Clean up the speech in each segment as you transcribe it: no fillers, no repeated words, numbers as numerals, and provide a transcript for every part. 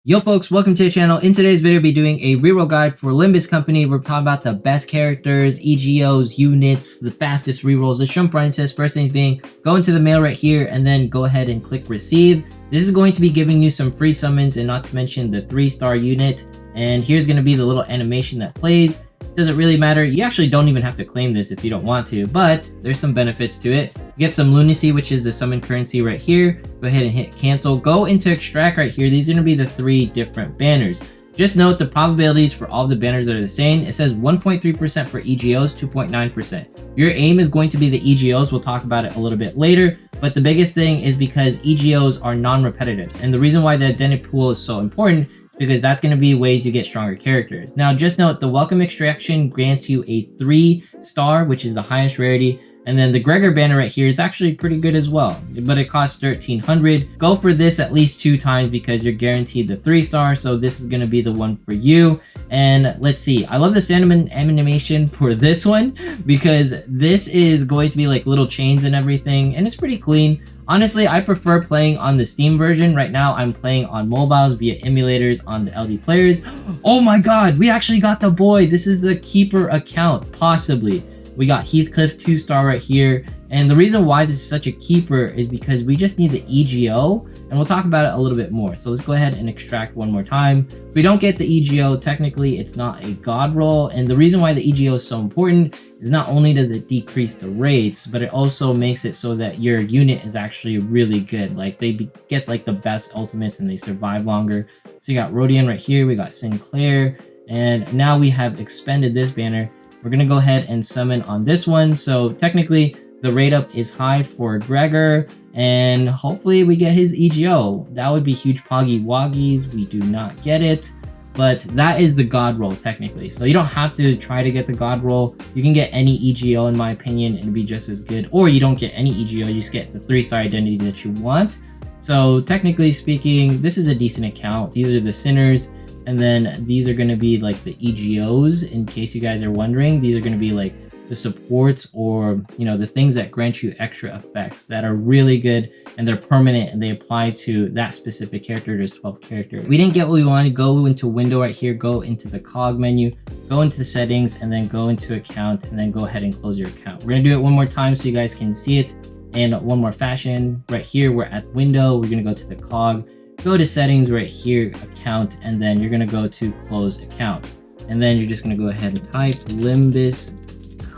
Yo folks, welcome to the channel. In today's video, we'll be doing a reroll guide for Limbus Company. We're talking about the best characters, EGOs, units, the fastest rerolls. Let's jump right into this. First things being, go into the mail right here and then go ahead and click receive. This is going to be giving you some free summons and not to mention the 3-star unit. And here's going to be the little animation that plays. Doesn't really matter. You actually don't even have to claim this if you don't want to, but there's some benefits to it. You get some lunacy, which is the summon currency right here. Go ahead and hit cancel. Go into extract right here. These are going to be the 3 different banners. Just note the probabilities for all the banners are the same. It says 1.3% for EGOs, 2.9%. Your aim is going to be the EGOs. We'll talk about it a little bit later, but the biggest thing is because EGOs are non-repetitives. And the reason why the identity pool is so important because that's going to be ways you get stronger characters. Now, just note the welcome extraction grants you a 3-star, which is the highest rarity. And then the Gregor banner right here is actually pretty good as well, but it costs 1,300. Go for this at least 2 times because you're guaranteed the 3-star. So this is going to be the one for you. And let's see. I love the animation for this one because this is going to be like little chains and everything. And it's pretty clean. Honestly, I prefer playing on the Steam version. Right now, I'm playing on mobiles via emulators on the LD players. Oh my god, we actually got the boy. This is the keeper account, possibly. We got Heathcliff 2-star right here. And the reason why this is such a keeper is because we just need the EGO. And we'll talk about it a little bit more. So let's go ahead and extract one more time. If we don't get the EGO, technically it's not a god roll. And the reason why the EGO is so important is not only does it decrease the rates, but it also makes it so that your unit is actually really good. Like they get like the best ultimates and they survive longer. So you got Rodion right here. We got Sinclair. And now we have expended this banner. We're going to go ahead and summon on this one. So technically the rate up is high for Gregor and hopefully we get his EGO. That would be huge poggy woggies. We do not get it, but that is the god roll technically. So you don't have to try to get the god roll. You can get any EGO in my opinion and be just as good, or you don't get any EGO. You just get the 3-star identity that you want. So technically speaking, this is a decent account. These are the sinners. And then these are going to be like the EGOs, in case you guys are wondering. These are going to be like the supports or, you know, the things that grant you extra effects that are really good and they're permanent and they apply to that specific character. There's 12 characters. We didn't get what we wanted. Go into window right here, go into the cog menu, go into the settings and then go into account and then go ahead and close your account. We're going to do it one more time so you guys can see it in one more fashion. Right here, we're at window. We're going to go to the cog. Go to settings right here, account, and then you're going to go to close account. And then you're just going to go ahead and type Limbus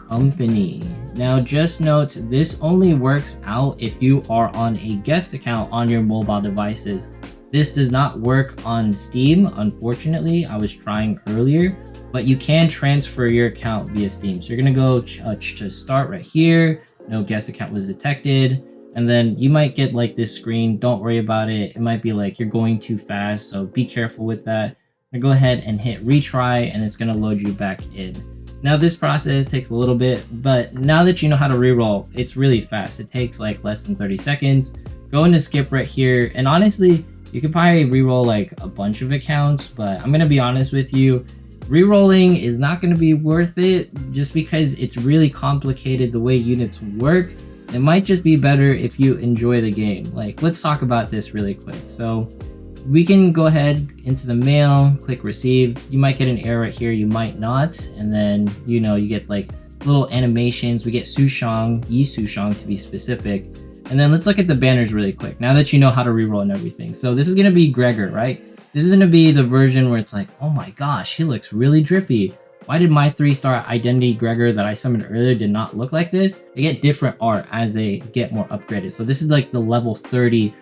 Company. Now just note, this only works out if you are on a guest account on your mobile devices. This does not work on Steam, unfortunately. I was trying earlier, but you can transfer your account via Steam. So you're going to go to start right here. No guest account was detected. And then you might get like this screen. Don't worry about it. It might be like you're going too fast, so be careful with that. Now go ahead and hit retry and it's going to load you back in. Now this process takes a little bit, but now that you know how to reroll, it's really fast. It takes like less than 30 seconds. Go into skip right here, and honestly, you could probably reroll like a bunch of accounts, but I'm going to be honest with you, rerolling is not going to be worth it just because it's really complicated the way units work. It might just be better if you enjoy the game. Like, let's talk about this really quick. So we can go ahead into the mail, click receive. You might get an error right here, you might not. And then, you know, you get like little animations. We get Sushang, Yi Sushang to be specific. And then let's look at the banners really quick, now that you know how to reroll and everything. So this is gonna be Gregor, right? This is gonna be the version where it's like, oh my gosh, he looks really drippy. Why did my 3-star identity Gregor that I summoned earlier did not look like this? They get different art as they get more upgraded. So this is like the level 30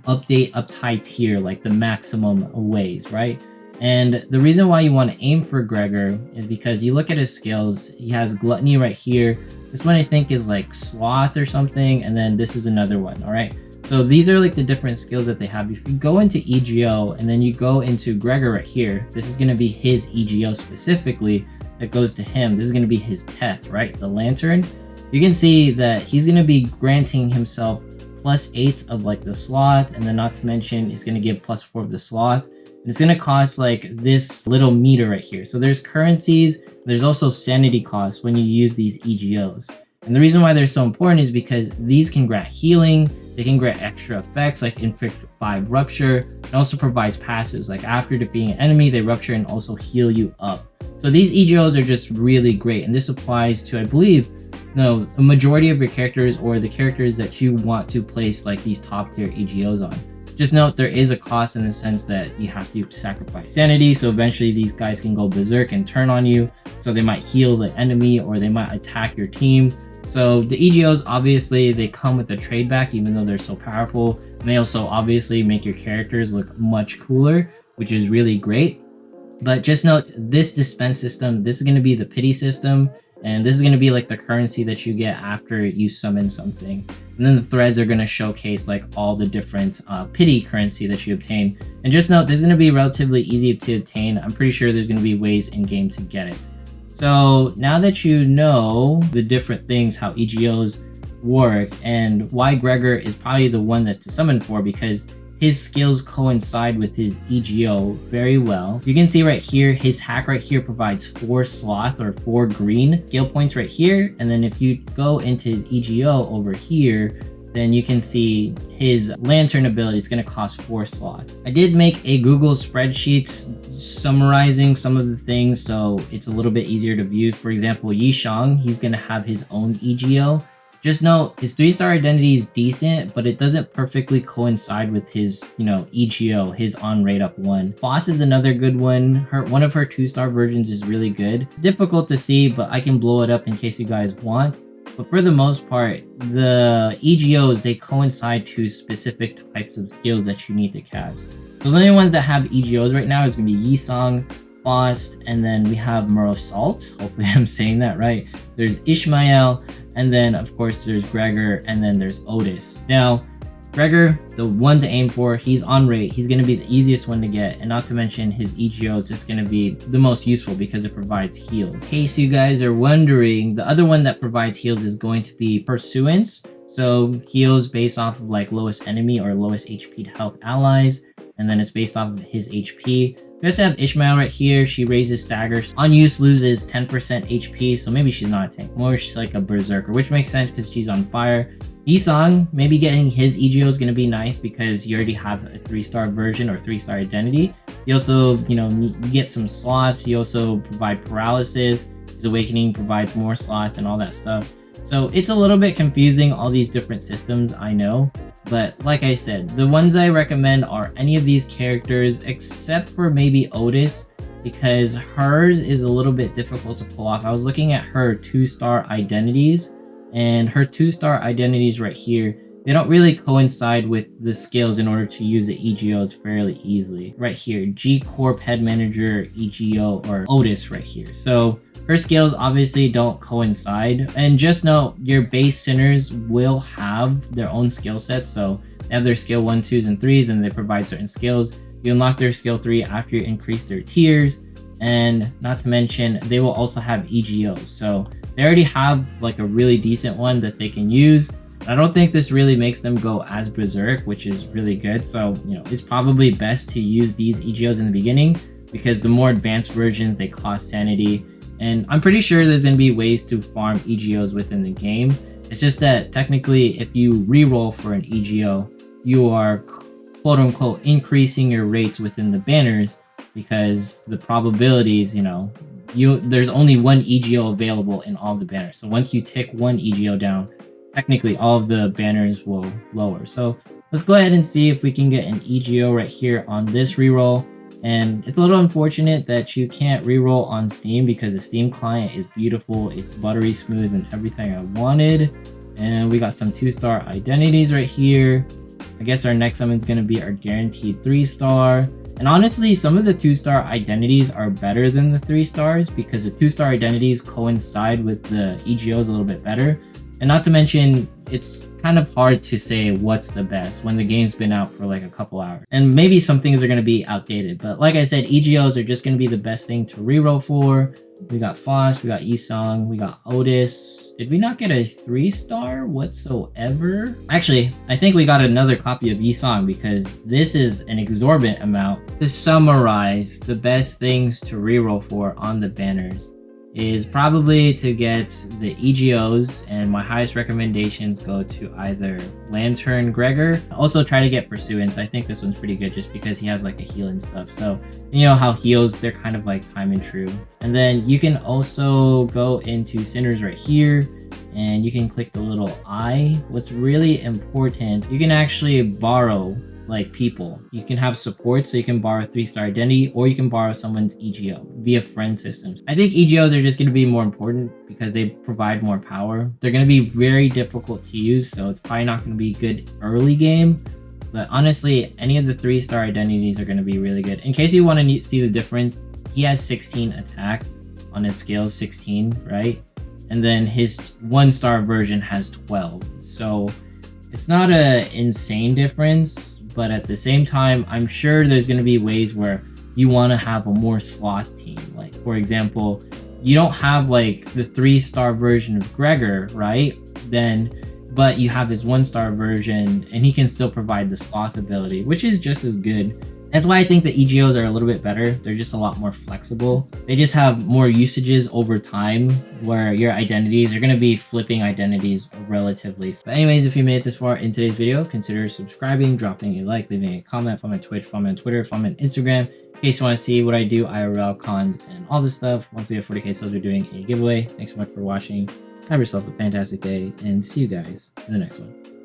update uptight tier, like the maximum ways, right? And the reason why you want to aim for Gregor is because you look at his skills. He has gluttony right here. This one I think is like sloth or something. And then this is another one, all right? So these are like the different skills that they have. If you go into EGO and then you go into Gregor right here, this is going to be his EGO specifically that goes to him. This is going to be his Teth, right? The lantern. You can see that he's going to be granting himself +8 of like the sloth. And then not to mention, it's going to give +4 of the sloth. And it's going to cost like this little meter right here. So there's currencies. There's also sanity costs when you use these EGOs. And the reason why they're so important is because these can grant healing. They can grant extra effects like Inflict 5 Rupture. It also provides passives like after defeating an enemy, they rupture and also heal you up. So these EGOs are just really great, and this applies to, I believe, a majority of your characters or the characters that you want to place like these top tier EGOs on. Just note there is a cost in the sense that you have to sacrifice sanity, so eventually these guys can go berserk and turn on you, so they might heal the enemy or they might attack your team. So the EGOs, obviously, they come with a trade back, even though they're so powerful. And they also obviously make your characters look much cooler, which is really great. But just note, this dispense system, this is going to be the pity system. And this is going to be like the currency that you get after you summon something. And then the threads are going to showcase like all the different pity currency that you obtain. And just note, this is going to be relatively easy to obtain. I'm pretty sure there's going to be ways in game to get it. So now that you know the different things, how EGOs work, and why Gregor is probably the one that to summon for, because his skills coincide with his EGO very well. You can see right here, his hack right here provides 4 sloth or 4 green skill points right here. And then if you go into his EGO over here, then you can see his lantern ability is going to cost 4 sloth. I did make a Google spreadsheet summarizing some of the things, so it's a little bit easier to view. For example, Yishang, he's going to have his own EGO. Just note, his 3-star identity is decent, but it doesn't perfectly coincide with his, EGO, his on rate up 1. Foss is another good one. One of her 2-star versions is really good. Difficult to see, but I can blow it up in case you guys want. But for the most part, the EGOs, they coincide to specific types of skills that you need to cast. So the only ones that have EGOs right now is going to be Yisang, Faust, and then we have Merosalt. Hopefully I'm saying that right. There's Ishmael, and then of course there's Gregor, and then there's Otis. Now, Gregor, the one to aim for, he's on rate. He's going to be the easiest one to get, and not to mention his EGO is just going to be the most useful because it provides heals. In case you guys are wondering, the other one that provides heals is going to be Pursuance. So heals based off of like lowest enemy or lowest HP to health allies, and then it's based off of his HP. We also have Ishmael right here. She raises staggers. On use loses 10% HP, so maybe she's not a tank. More she's like a berserker, which makes sense because she's on fire. Yisang, maybe getting his EGO is going to be nice because you already have a 3-star version or 3-star identity. You also, you get some sloths. You also provide paralysis. His awakening provides more sloth and all that stuff. So it's a little bit confusing, all these different systems, I know. But like I said, the ones I recommend are any of these characters except for maybe Otis, because hers is a little bit difficult to pull off. I was looking at her 2-star identities, and her 2-star identities right here, they don't really coincide with the skills in order to use the EGOs fairly easily. Right here, G Corp Head Manager EGO, or Otis right here. So her skills obviously don't coincide. And just know your base sinners will have their own skill sets. So they have their skill 1, 2s, and 3s, and they provide certain skills. You unlock their skill 3 after you increase their tiers. And not to mention, they will also have EGOs. So they already have like a really decent one that they can use. I don't think this really makes them go as berserk, which is really good. So, it's probably best to use these EGOs in the beginning because the more advanced versions, they cost sanity. And I'm pretty sure there's going to be ways to farm EGOs within the game. It's just that technically, if you reroll for an EGO, you are quote unquote increasing your rates within the banners because the probabilities, there's only one EGO available in all the banners. So once you tick one EGO down, technically all of the banners will lower. So let's go ahead and see if we can get an EGO right here on this reroll. And it's a little unfortunate that you can't reroll on Steam because the Steam client is beautiful. It's buttery smooth and everything I wanted. And we got some 2-star identities right here. I guess our next summon is going to be our guaranteed 3-star. And honestly, some of the 2-star identities are better than the 3-stars because the 2-star identities coincide with the EGOs a little bit better. And not to mention, it's kind of hard to say what's the best when the game's been out for like a couple hours. And maybe some things are going to be outdated. But like I said, EGOs are just going to be the best thing to reroll for. We got Foss, we got Yisang, we got Otis. Did we not get a 3-star whatsoever? Actually, I think we got another copy of Yisang because this is an exorbitant amount. To summarize the best things to reroll for on the banners is probably to get the EGOs, and my highest recommendations go to either Lantern Gregor. Also try to get Pursuance. I think this one's pretty good just because he has like a heal and stuff. So you know how heals, they're kind of like time and true. And then you can also go into Cinders right here, and you can click the little eye. What's really important, you can actually borrow like people. You can have support, so you can borrow 3-star identity, or you can borrow someone's EGO via friend systems. I think EGOs are just going to be more important because they provide more power. They're going to be very difficult to use, so it's probably not going to be good early game. But honestly, any of the 3-star identities are going to be really good. In case you want to see the difference, he has 16 attack on his scales, 16, right? And then his 1-star version has 12. So it's not an insane difference, but at the same time, I'm sure there's going to be ways where you want to have a more sloth team. Like, for example, you don't have like the 3-star version of Gregor, right? But you have his 1-star version, and he can still provide the sloth ability, which is just as good. That's why I think the EGOs are a little bit better. They're just a lot more flexible. They just have more usages over time, where your identities are going to be flipping identities relatively. But anyways, if you made it this far in today's video, consider subscribing, dropping a like, leaving a comment, follow me on Twitch, follow me on Twitter, follow me on Instagram, in case you want to see what I do, IRL, cons, and all this stuff. Once we have 40k subs, we're doing a giveaway. Thanks so much for watching. Have yourself a fantastic day, and see you guys in the next one.